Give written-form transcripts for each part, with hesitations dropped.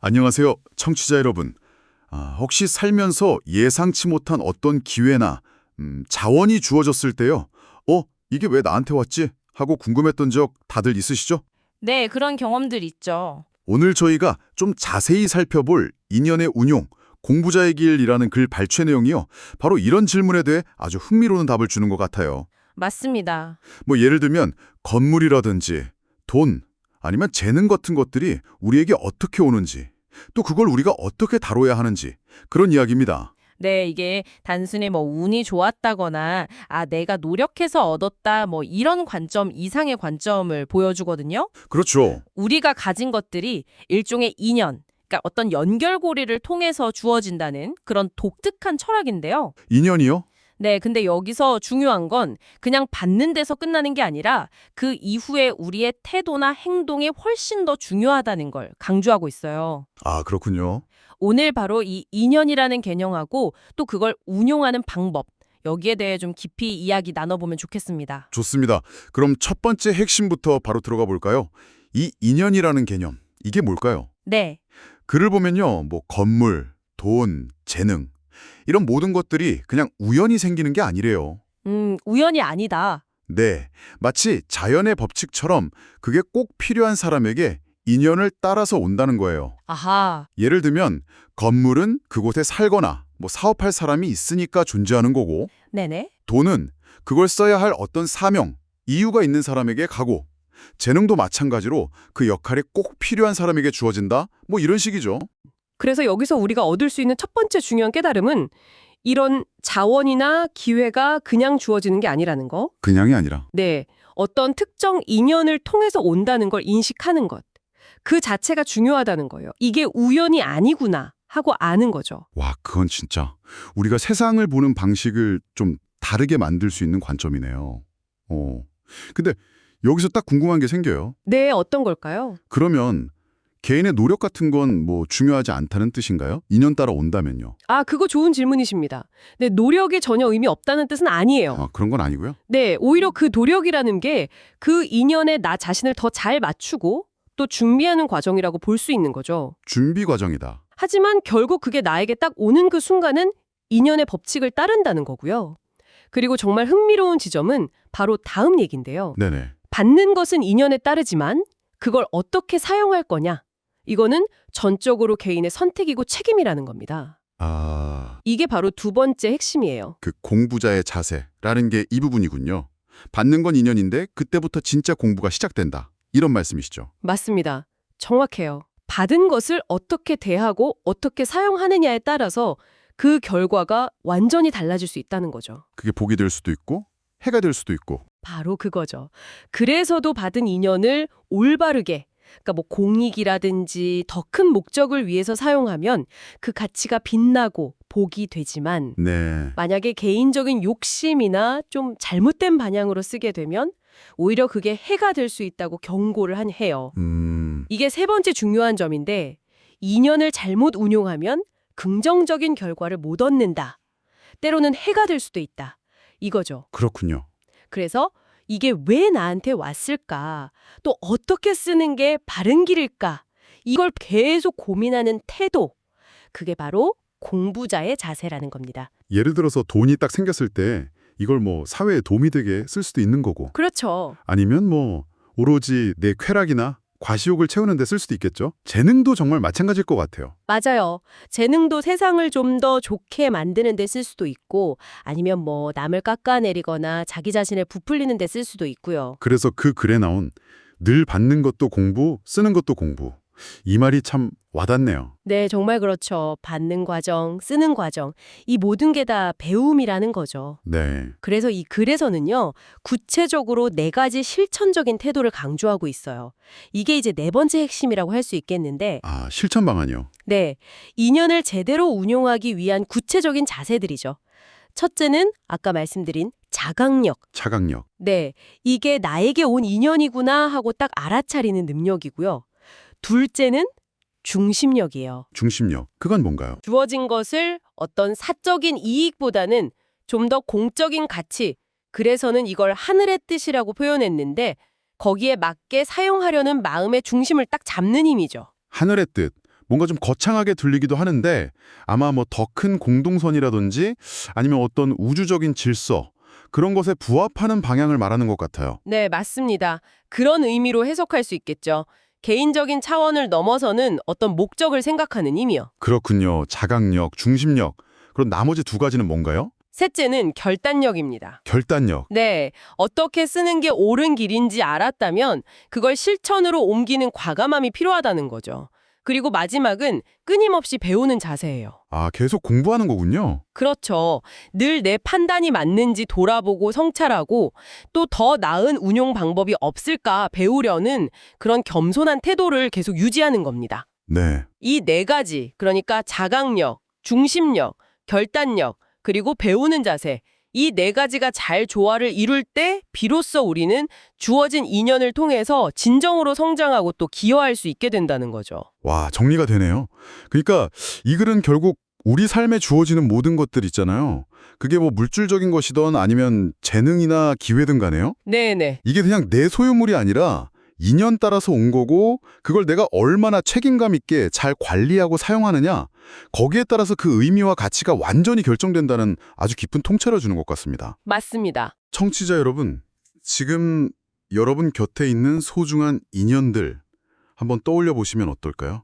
안녕하세요, 청취자 여러분. 혹시 살면서 예상치 못한 어떤 기회나 자원이 주어졌을 때요. 이게 왜 나한테 왔지? 하고 궁금했던 적 다들 있으시죠? 네, 그런 경험들 있죠. 오늘 저희가 좀 자세히 살펴볼 인연의 운용, 공부자의 길이라는 글 발췌 내용이요. 바로 이런 질문에 대해 아주 흥미로운 답을 주는 것 같아요. 맞습니다. 뭐 예를 들면 건물이라든지 돈, 아니면 재능 같은 것들이 우리에게 어떻게 오는지, 또 그걸 우리가 어떻게 다뤄야 하는지 그런 이야기입니다. 네, 이게 단순히 운이 좋았다거나 내가 노력해서 얻었다 이런 관점 이상의 관점을 보여주거든요. 그렇죠. 우리가 가진 것들이 일종의 인연, 그러니까 어떤 연결고리를 통해서 주어진다는 그런 독특한 철학인데요. 인연이요? 네, 근데 여기서 중요한 건 그냥 받는 데서 끝나는 게 아니라 그 이후에 우리의 태도나 행동이 훨씬 더 중요하다는 걸 강조하고 있어요. 그렇군요. 오늘 바로 이 인연이라는 개념하고 또 그걸 운용하는 방법, 여기에 대해 좀 깊이 이야기 나눠보면 좋겠습니다. 좋습니다. 그럼 첫 번째 핵심부터 바로 들어가 볼까요? 이 인연이라는 개념, 이게 뭘까요? 네, 글을 보면요, 건물, 돈, 재능 이런 모든 것들이 그냥 우연히 생기는 게 아니래요. 우연이 아니다. 네, 마치 자연의 법칙처럼 그게 꼭 필요한 사람에게 인연을 따라서 온다는 거예요. 아하, 예를 들면 건물은 그곳에 살거나 사업할 사람이 있으니까 존재하는 거고, 네네. 돈은 그걸 써야 할 어떤 사명, 이유가 있는 사람에게 가고, 재능도 마찬가지로 그 역할이 꼭 필요한 사람에게 주어진다? 이런 식이죠. 그래서 여기서 우리가 얻을 수 있는 첫 번째 중요한 깨달음은 이런 자원이나 기회가 그냥 주어지는 게 아니라는 거. 그냥이 아니라. 네, 어떤 특정 인연을 통해서 온다는 걸 인식하는 것. 그 자체가 중요하다는 거예요. 이게 우연이 아니구나 하고 아는 거죠. 와, 그건 진짜 우리가 세상을 보는 방식을 좀 다르게 만들 수 있는 관점이네요. 근데 여기서 딱 궁금한 게 생겨요. 네, 어떤 걸까요? 그러면 개인의 노력 같은 건 중요하지 않다는 뜻인가요? 인연 따라 온다면요. 그거 좋은 질문이십니다. 네, 노력이 전혀 의미 없다는 뜻은 아니에요. 그런 건 아니고요. 네, 오히려 그 노력이라는 게 그 인연에 나 자신을 더 잘 맞추고 또 준비하는 과정이라고 볼 수 있는 거죠. 준비 과정이다. 하지만 결국 그게 나에게 딱 오는 그 순간은 인연의 법칙을 따른다는 거고요. 그리고 정말 흥미로운 지점은 바로 다음 얘기인데요. 네네. 받는 것은 인연에 따르지만 그걸 어떻게 사용할 거냐. 이거는 전적으로 개인의 선택이고 책임이라는 겁니다. 이게 바로 두 번째 핵심이에요. 그 공부자의 자세라는 게 이 부분이군요. 받는 건 인연인데 그때부터 진짜 공부가 시작된다. 이런 말씀이시죠. 맞습니다. 정확해요. 받은 것을 어떻게 대하고 어떻게 사용하느냐에 따라서 그 결과가 완전히 달라질 수 있다는 거죠. 그게 복이 될 수도 있고 해가 될 수도 있고. 바로 그거죠. 그래서도 받은 인연을 올바르게, 그러니까 공익이라든지 더 큰 목적을 위해서 사용하면 그 가치가 빛나고 복이 되지만 네. 만약에 개인적인 욕심이나 좀 잘못된 방향으로 쓰게 되면 오히려 그게 해가 될 수 있다고 경고를 해요. 이게 세 번째 중요한 점인데 인연을 잘못 운용하면 긍정적인 결과를 못 얻는다. 때로는 해가 될 수도 있다. 이거죠. 그렇군요. 그래서 이게 왜 나한테 왔을까? 또 어떻게 쓰는 게 바른 길일까? 이걸 계속 고민하는 태도. 그게 바로 공부자의 자세라는 겁니다. 예를 들어서 돈이 딱 생겼을 때 이걸 사회에 도움이 되게 쓸 수도 있는 거고. 그렇죠. 아니면 오로지 내 쾌락이나 과시욕을 채우는 데 쓸 수도 있겠죠. 재능도 정말 마찬가지일 것 같아요. 맞아요. 재능도 세상을 좀 더 좋게 만드는 데 쓸 수도 있고 아니면 남을 깎아내리거나 자기 자신을 부풀리는 데 쓸 수도 있고요. 그래서 그 글에 나온 늘 받는 것도 공부, 쓰는 것도 공부. 이 말이 참 와닿네요. 네, 정말 그렇죠. 받는 과정, 쓰는 과정, 이 모든 게 다 배움이라는 거죠. 네. 그래서 이 글에서는요, 구체적으로 네 가지 실천적인 태도를 강조하고 있어요. 이게 이제 네 번째 핵심이라고 할 수 있겠는데, 실천 방안이요. 네, 인연을 제대로 운용하기 위한 구체적인 자세들이죠. 첫째는 아까 말씀드린 자각력. 차각력. 네, 이게 나에게 온 인연이구나 하고 딱 알아차리는 능력이고요. 둘째는 중심력이에요. 중심력. 그건 뭔가요? 주어진 것을 어떤 사적인 이익보다는 좀 더 공적인 가치, 그래서는 이걸 하늘의 뜻이라고 표현했는데 거기에 맞게 사용하려는 마음의 중심을 딱 잡는 힘이죠. 하늘의 뜻, 뭔가 좀 거창하게 들리기도 하는데 아마 뭐 더 큰 공동선이라든지 아니면 어떤 우주적인 질서 그런 것에 부합하는 방향을 말하는 것 같아요. 네, 맞습니다. 그런 의미로 해석할 수 있겠죠. 개인적인 차원을 넘어서는 어떤 목적을 생각하는 의미요. 그렇군요. 자각력, 중심력. 그럼 나머지 두 가지는 뭔가요? 셋째는 결단력입니다. 결단력. 네, 어떻게 쓰는 게 옳은 길인지 알았다면 그걸 실천으로 옮기는 과감함이 필요하다는 거죠. 그리고 마지막은 끊임없이 배우는 자세예요. 아, 계속 공부하는 거군요. 그렇죠. 늘 내 판단이 맞는지 돌아보고 성찰하고 또 더 나은 운용 방법이 없을까 배우려는 그런 겸손한 태도를 계속 유지하는 겁니다. 네. 이 네 가지, 그러니까 자각력, 중심력, 결단력, 그리고 배우는 자세, 이 네 가지가 잘 조화를 이룰 때 비로소 우리는 주어진 인연을 통해서 진정으로 성장하고 또 기여할 수 있게 된다는 거죠. 와, 정리가 되네요. 그러니까 이 글은 결국 우리 삶에 주어지는 모든 것들 있잖아요. 그게 뭐 물질적인 것이든 아니면 재능이나 기회든 간에요. 네네. 이게 그냥 내 소유물이 아니라 인연 따라서 온 거고 그걸 내가 얼마나 책임감 있게 잘 관리하고 사용하느냐 거기에 따라서 그 의미와 가치가 완전히 결정된다는 아주 깊은 통찰을 주는 것 같습니다. 맞습니다. 청취자 여러분, 지금 여러분 곁에 있는 소중한 인연들 한번 떠올려 보시면 어떨까요?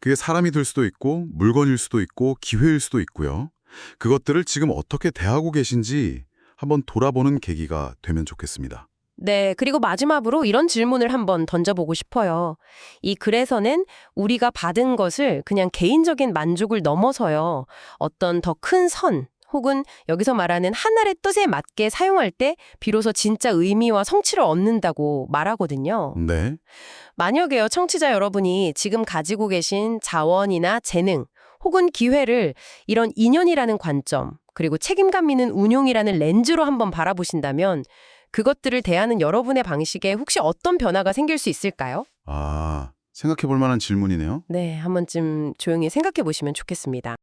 그게 사람이 될 수도 있고 물건일 수도 있고 기회일 수도 있고요. 그것들을 지금 어떻게 대하고 계신지 한번 돌아보는 계기가 되면 좋겠습니다. 네, 그리고 마지막으로 이런 질문을 한번 던져보고 싶어요. 이 글에서는 우리가 받은 것을 그냥 개인적인 만족을 넘어서요. 어떤 더 큰 선, 혹은 여기서 말하는 하늘의 뜻에 맞게 사용할 때 비로소 진짜 의미와 성취를 얻는다고 말하거든요. 네. 만약에요, 청취자 여러분이 지금 가지고 계신 자원이나 재능, 혹은 기회를 이런 인연이라는 관점, 그리고 책임감 있는 운용이라는 렌즈로 한번 바라보신다면 그것들을 대하는 여러분의 방식에 혹시 어떤 변화가 생길 수 있을까요? 아, 생각해 볼 만한 질문이네요. 네, 한 번쯤 조용히 생각해 보시면 좋겠습니다.